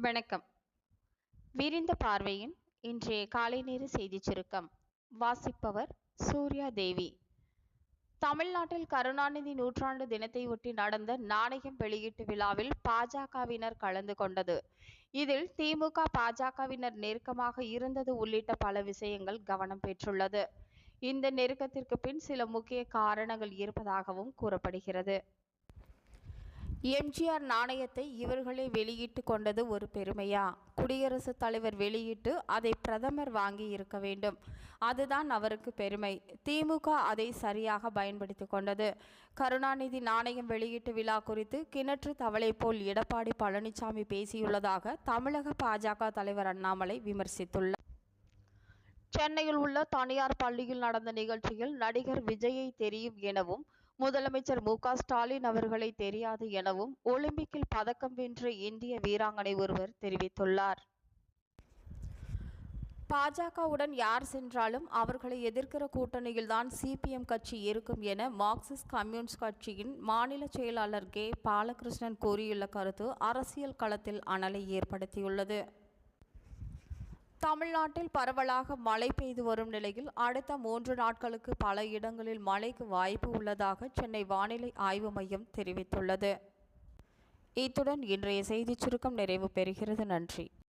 வணக்கம். விரிந்த பார்வையின் இன்றைய காலை நேர செய்திச் சுருக்கம் வாசிப்பவர் சூர்யா தேவி. தமிழ்நாட்டில் கருணாநிதி நூற்றாண்டு தினத்தையொட்டி நடந்த நாணயம் வெளியீட்டு விழாவில் பாஜகவினர் கலந்து கொண்டது. இதில் திமுக பாஜகவினர் நெருக்கமாக இருந்தது உள்ளிட்ட பல விஷயங்கள் கவனம் பெற்றுள்ளது. இந்த நெருக்கத்திற்கு பின் சில முக்கிய காரணங்கள் இருப்பதாகவும் கூறப்படுகிறது. எம்ஜிஆர் நாணயத்தை இவர்களே வெளியிட்டு கொண்டது ஒரு பெருமையா? குடியரசுத் தலைவர் வெளியிட்டு அதை பிரதமர் வாங்கி இருக்க வேண்டும். அதுதான் அவருக்கு பெருமை. திமுக அதை சரியாக பயன்படுத்தி கொண்டது. கருணாநிதி நாணயம் வெளியீட்டு விழா குறித்து கிணற்று தவளை போல் எடப்பாடி பழனிசாமி பேசியுள்ளதாக தமிழக பாஜக தலைவர் அண்ணாமலை விமர்சித்துள்ளார். சென்னையில் உள்ள தனியார் பள்ளியில் நடந்த நிகழ்ச்சியில் நடிகர் விஜயை தெரியும் எனவும் முதலமைச்சர் மு.க.ஸ்டாலின் அவர்களை தெரியாது எனவும் ஒலிம்பிக்கில் பதக்கம் வென்ற இந்திய வீராங்கனை ஒருவர் தெரிவித்துள்ளார். பாஜகவுடன் யார் சென்றாலும் அவர்களை எதிர்க்கிற கூட்டணியில்தான் சிபிஎம் கட்சி இருக்கும் என மார்க்சிஸ்ட் கம்யூனிஸ்ட் கட்சியின் மாநில செயலாளர் கே. பாலகிருஷ்ணன் கூறியுள்ள கருத்து அரசியல் களத்தில் அனலை ஏற்படுத்தியுள்ளது. தமிழ்நாட்டில் பரவலாக மழை பெய்து வரும் நிலையில் அடுத்த 3 நாட்களுக்கு பல இடங்களில் மழைக்கு வாய்ப்பு உள்ளதாக சென்னை வானிலை ஆய்வு மையம் தெரிவித்துள்ளது. இத்துடன் இன்றைய செய்திச் சுருக்கம் நிறைவு பெறுகிறது. நன்றி.